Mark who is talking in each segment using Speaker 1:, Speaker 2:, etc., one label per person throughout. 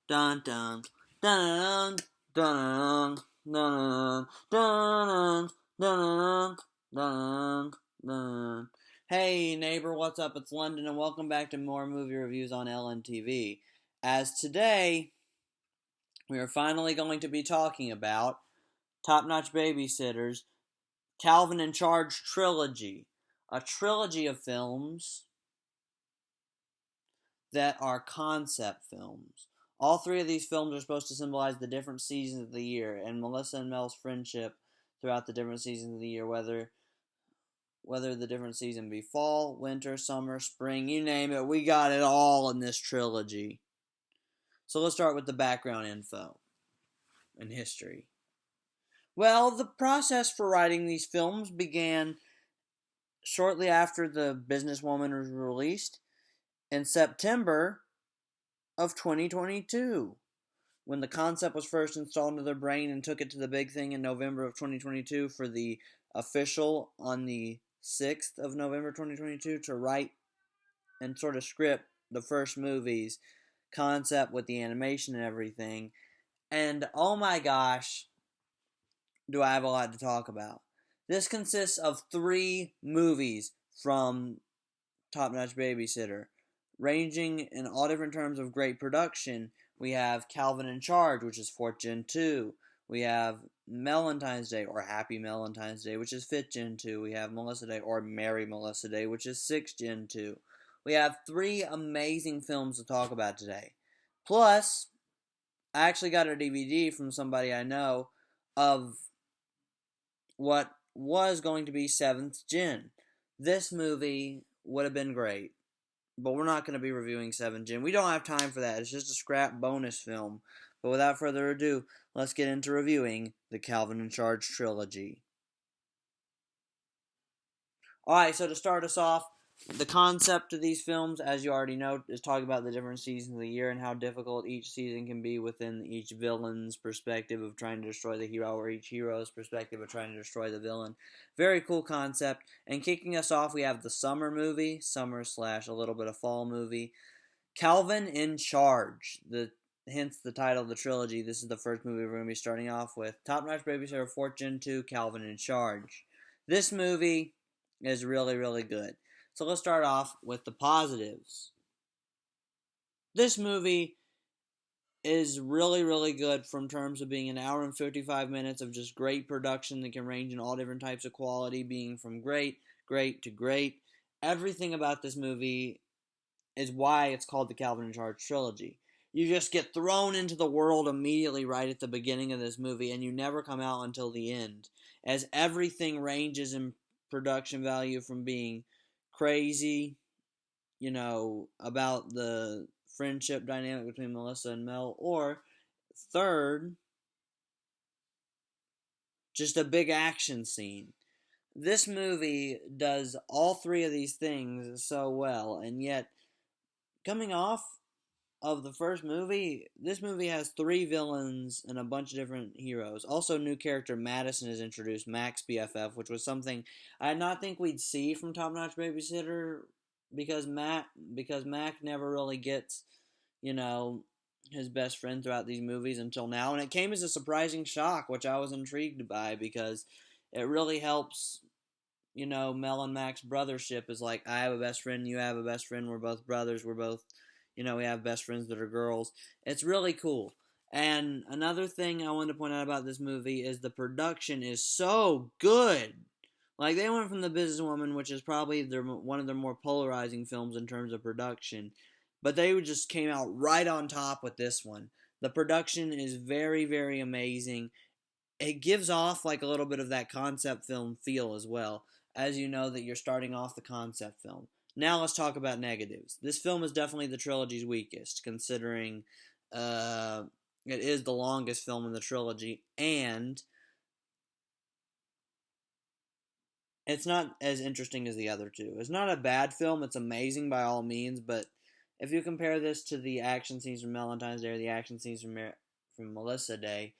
Speaker 1: Dun dun dun dun dun dun dun dun dun. Hey neighbor, what's up? It's London, and welcome back to more movie reviews on LNTV. As today, we are finally going to be talking about Top Notch Babysitters, Calvin and Charge Trilogy, a trilogy of films that are concept films. All three of these films are supposed to symbolize the different seasons of the year and Melissa and Mel's friendship throughout the different seasons of the year, whether the different season be fall, winter, summer, spring, you name it, we got it all in this trilogy. So let's start with the background info and history. Well, the process for writing these films began shortly after The Businesswoman was released in September of 2022. When the concept was first installed into their brain and took it to the big thing in November of 2022 for the official on the 6th of November 2022 to write and sort of script the first movie's concept with the animation and everything. And oh my gosh, do I have a lot to talk about. This consists of 3 movies from Top Notch Babysitter, ranging in all different terms of great production. We have Calvin in Charge, which is 4th Gen 2. We have Melentine's Day, or Happy Melentine's Day, which is 5th Gen 2. We have Melissa Day, or Merry Melissa Day, which is 6th Gen 2. We have 3 amazing films to talk about today. Plus, I actually got a DVD from somebody I know of what was going to be 7th Gen. This movie would have been great, but we're not going to be reviewing 7th Gen. We don't have time for that. It's just a scrap bonus film. But without further ado, let's get into reviewing the Calvin and Charge Trilogy. Alright, so to start us off, the concept of these films, as you already know, is talking about the different seasons of the year and how difficult each season can be within each villain's perspective of trying to destroy the hero, or each hero's perspective of trying to destroy the villain. Very cool concept. And kicking us off, we have the summer movie, summer / a little bit of fall movie, Calvin in Charge. Hence the title of the trilogy. This is the first movie we're going to be starting off with. Top Notch Babysitter, 4th Gen 2, Calvin in Charge. This movie is really, really good. So let's start off with the positives. This movie is really, really good from terms of being an hour and 55 minutes of just great production that can range in all different types of quality, being from great, great to great. Everything about this movie is why it's called the Calvin and Charge Trilogy. You just get thrown into the world immediately right at the beginning of this movie, and you never come out until the end, as everything ranges in production value from being crazy, about the friendship dynamic between Melissa and Mel, or third, just a big action scene. This movie does all 3 of these things so well, and yet, coming off of the first movie, this movie has 3 villains and a bunch of different heroes. Also, new character Madison is introduced, Mac's BFF, which was something I did not think we'd see from Top Notch Babysitter, because Mac never really gets, his best friend throughout these movies until now, and it came as a surprising shock, which I was intrigued by, because it really helps, Mel and Mac's brothership is like, I have a best friend, you have a best friend, we're both brothers, we're both, we have best friends that are girls. It's really cool. And another thing I wanted to point out about this movie is the production is so good. Like, they went from The Businesswoman, which is probably one of their more polarizing films in terms of production, but they just came out right on top with this one. The production is very, very amazing. It gives off like a little bit of that concept film feel as well, as you know that you're starting off the concept film. Now let's talk about negatives. This film is definitely the trilogy's weakest, considering it is the longest film in the trilogy, and it's not as interesting as the other 2. It's not a bad film. It's amazing by all means, but if you compare this to the action scenes from Valentine's Day or the action scenes from Melissa Day,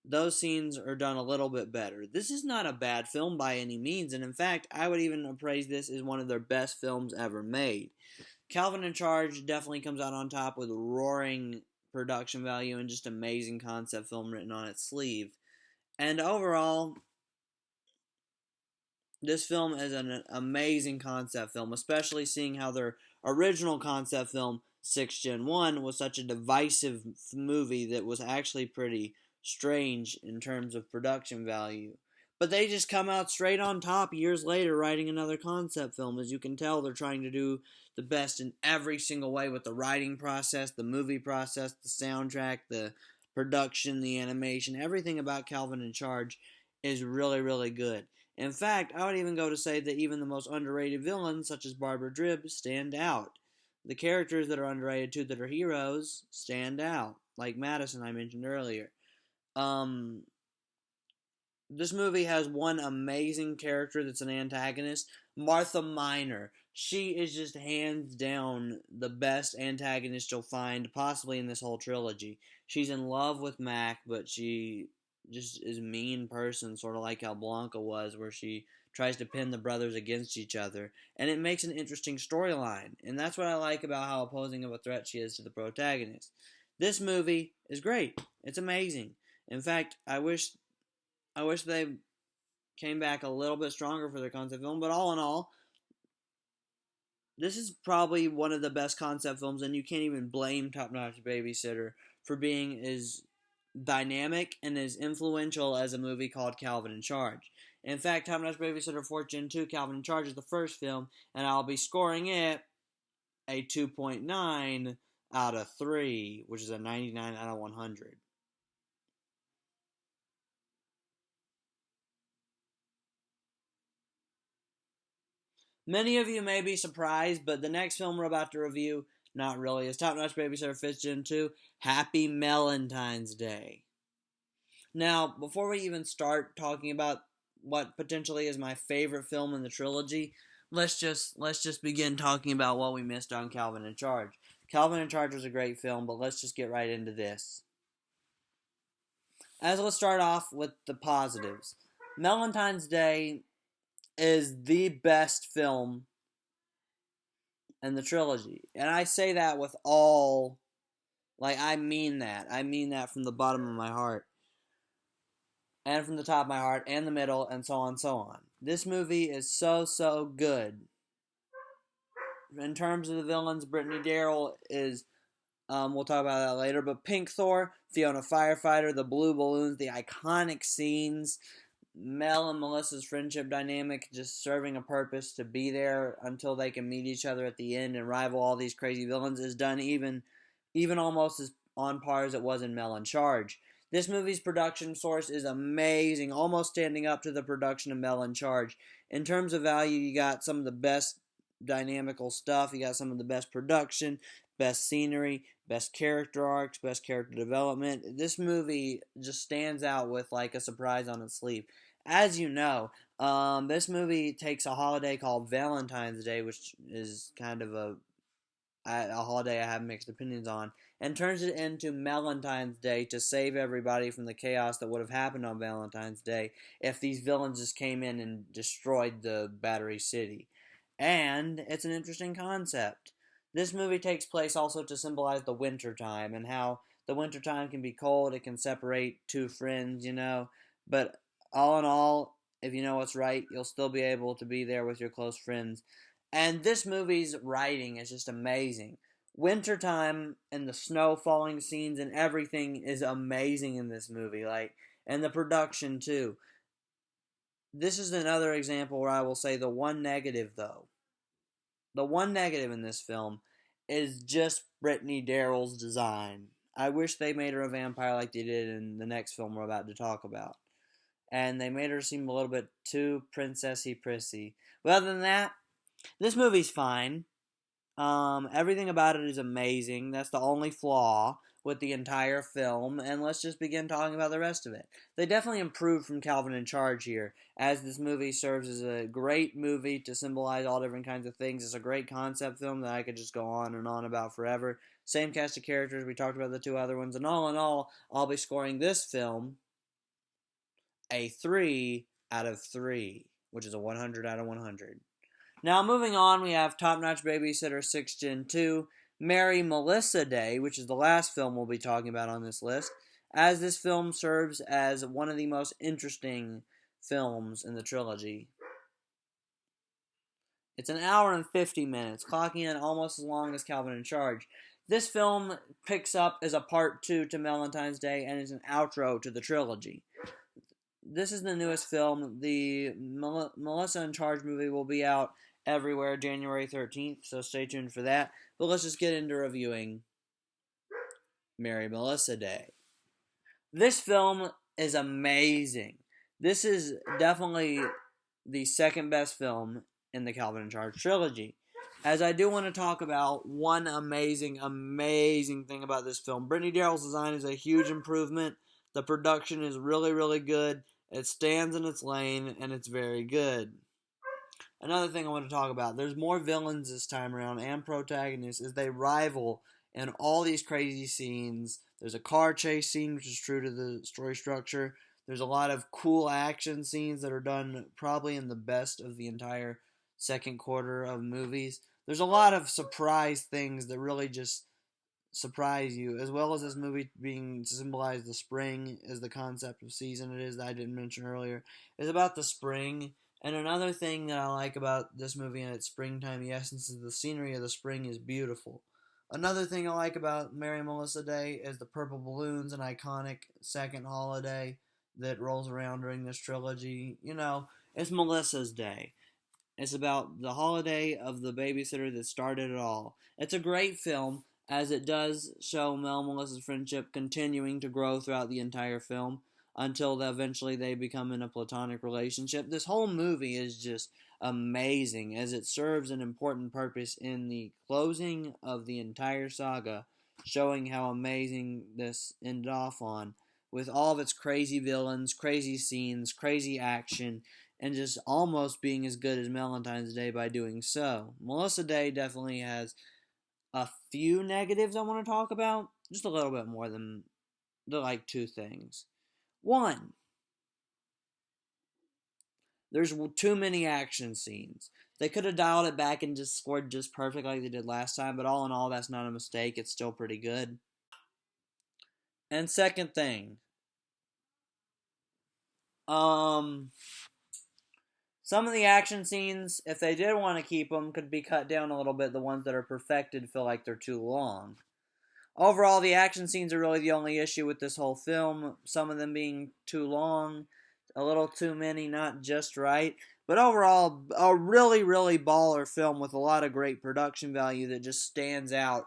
Speaker 1: those scenes are done a little bit better. This is not a bad film by any means, and in fact, I would even appraise this as one of their best films ever made. Calvin in Charge definitely comes out on top with roaring production value and just amazing concept film written on its sleeve. And overall, this film is an amazing concept film, especially seeing how their original concept film, 6 Gen 1, was such a divisive movie that was actually pretty strange in terms of production value. But they just come out straight on top years later writing another concept film. As you can tell, they're trying to do the best in every single way with the writing process, the movie process, the soundtrack, the production, the animation. Everything about Calvin and Charge is really, really good. In fact, I would even go to say that even the most underrated villains, such as Barbara Dribb, stand out. The characters that are underrated too, that are heroes, stand out. Like Madison, I mentioned earlier. This movie has one amazing character that's an antagonist, Martha Minor. She is just hands down the best antagonist you'll find, possibly in this whole trilogy. She's in love with Mac, but she just is a mean person, sort of like how Blanca was, where she tries to pin the brothers against each other. And it makes an interesting storyline. And that's what I like about how opposing of a threat she is to the protagonist. This movie is great. It's amazing. In fact, I wish they came back a little bit stronger for their concept film, but all in all, this is probably one of the best concept films, and you can't even blame Top Notch Babysitter for being as dynamic and as influential as a movie called Calvin and Charge. In fact, Top Notch Babysitter 4 Gen 2, Calvin and Charge is the first film, and I'll be scoring it a 2.9 out of 3, which is a 99 out of 100. Many of you may be surprised, but the next film we're about to review, not really, is Top Notch Babysitter 5th Gen 2, Happy Melentine's Day. Now, before we even start talking about what potentially is my favorite film in the trilogy, let's just begin talking about what we missed on Calvin and Charge. Calvin and Charge was a great film, but let's just get right into this. Let's start off with the positives. Melentine's Day is the best film in the trilogy. And I say that with all, I mean that. I mean that from the bottom of my heart. And from the top of my heart, and the middle, and so on and so on. This movie is so, so good. In terms of the villains, Brittany Darrell is, we'll talk about that later, but Pink Thor, Fiona Firefighter, the blue balloons, the iconic scenes, Mel and Melissa's friendship dynamic just serving a purpose to be there until they can meet each other at the end and rival all these crazy villains is done even almost as on par as it was in Mel and Charge. This movie's production source is amazing, almost standing up to the production of Mel and Charge. In terms of value, you got some of the best dynamical stuff, you got some of the best production, best scenery, best character arcs, best character development. This movie just stands out with like a surprise on its sleeve. As you know, this movie takes a holiday called Valentine's Day, which is kind of a holiday I have mixed opinions on, and turns it into Melentine's Day to save everybody from the chaos that would have happened on Valentine's Day if these villains just came in and destroyed the Battery City. And it's an interesting concept. This movie takes place also to symbolize the winter time and how the winter time can be cold, it can separate two friends, but all in all, if you know what's right, you'll still be able to be there with your close friends. And this movie's writing is just amazing. Wintertime and the snow falling scenes and everything is amazing in this movie, and the production too. This is another example where I will say the one negative, though. The one negative in this film is just Brittany Darrell's design. I wish they made her a vampire like they did in the next film we're about to talk about. And they made her seem a little bit too princessy prissy. But other than that, this movie's fine. Everything about it is amazing. That's the only flaw with the entire film, and let's just begin talking about the rest of it. They definitely improved from Calvin and Charge here, as this movie serves as a great movie to symbolize all different kinds of things. It's a great concept film that I could just go on and on about forever. Same cast of characters, we talked about the two other ones, and all in all, I'll be scoring this film a 3 out of 3, which is a 100 out of 100. Now, moving on, we have Top Notch Babysitter 6 Gen 2, Mary Melissa Day, which is the last film we'll be talking about on this list, as this film serves as one of the most interesting films in the trilogy. It's an hour and 50 minutes, clocking in almost as long as Calvin and Charge. This film picks up as a part 2 to Valentine's Day and is an outro to the trilogy. This is the newest film. The Melissa and Charge movie will be out everywhere January 13th, so stay tuned for that. But let's just get into reviewing Mary Melissa Day. This film is amazing. This is definitely the second best film in the Calvin and Charge trilogy. As I do want to talk about one amazing thing about this film. Brittany Darrell's design is a huge improvement. The production is really, really good. It stands in its lane, and it's very good. Another thing I want to talk about, there's more villains this time around and protagonists as they rival in all these crazy scenes. There's a car chase scene, which is true to the story structure. There's a lot of cool action scenes that are done probably in the best of the entire second quarter of movies. There's a lot of surprise things that really just surprise you, as well as this movie being symbolized the spring as the concept of season it is that I didn't mention earlier. It's about the spring. And another thing that I like about this movie and its springtime, the essence of the scenery of the spring is beautiful. Another thing I like about Mary Melissa Day is the purple balloons, an iconic second holiday that rolls around during this trilogy. You know, it's Melissa's Day. It's about the holiday of the babysitter that started it all. It's a great film, as it does show Mel and Melissa's friendship continuing to grow throughout the entire film until eventually they become in a platonic relationship. This whole movie is just amazing, as it serves an important purpose in the closing of the entire saga, showing how amazing this ended off on, with all of its crazy villains, crazy scenes, crazy action, and just almost being as good as Valentine's Day by doing so. Melissa Day definitely has a few negatives I want to talk about, just a little bit more than like two things. One, there's too many action scenes. They could have dialed it back and just scored just perfect like they did last time, but all in all, that's not a mistake. It's still pretty good. And second thing, some of the action scenes, if they did want to keep them, could be cut down a little bit. The ones that are perfected feel like they're too long. Overall, the action scenes are really the only issue with this whole film. Some of them being too long, a little too many, not just right. But overall, a really, really baller film with a lot of great production value that just stands out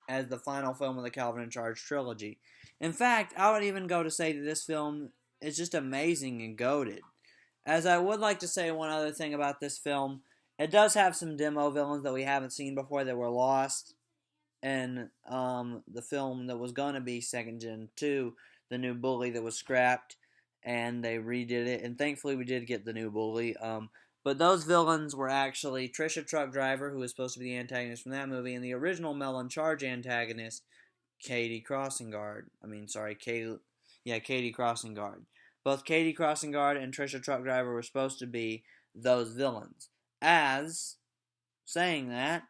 Speaker 1: as the final film of the Calvin and Charge trilogy. In fact, I would even go to say that this film is just amazing and goated. As I would like to say one other thing about this film, it does have some demo villains that we haven't seen before that were lost in the film that was going to be Second Gen 2, the new bully that was scrapped, and they redid it, and thankfully we did get the new bully. But those villains were actually Trisha Truck Driver, who was supposed to be the antagonist from that movie, and the original Mel and Charge antagonist, Katie Crossingard. Katie Crossingard. Both Katie Crossingard and Trisha Truck Driver were supposed to be those villains. As, saying that,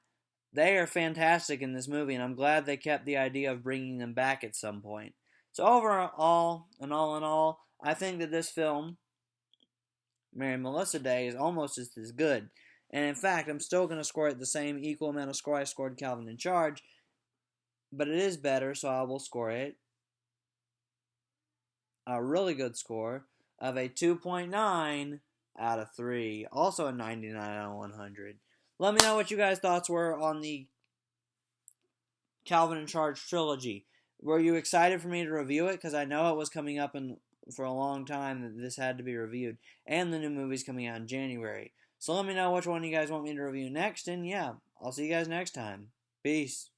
Speaker 1: they are fantastic in this movie, and I'm glad they kept the idea of bringing them back at some point. So overall, and all in all, I think that this film, Mary and Melissa Day, is almost just as good. And in fact, I'm still going to score it the same equal amount of score I scored Calvin and Charge, but it is better, so I will score it a really good score of a 2.9 out of 3. Also a 99 out of 100. Let me know what you guys' thoughts were on the Calvin and Charge trilogy. Were you excited for me to review it? Because I know it was coming up for a long time that this had to be reviewed. And the new movie's coming out in January. So let me know which one you guys want me to review next. And yeah, I'll see you guys next time. Peace.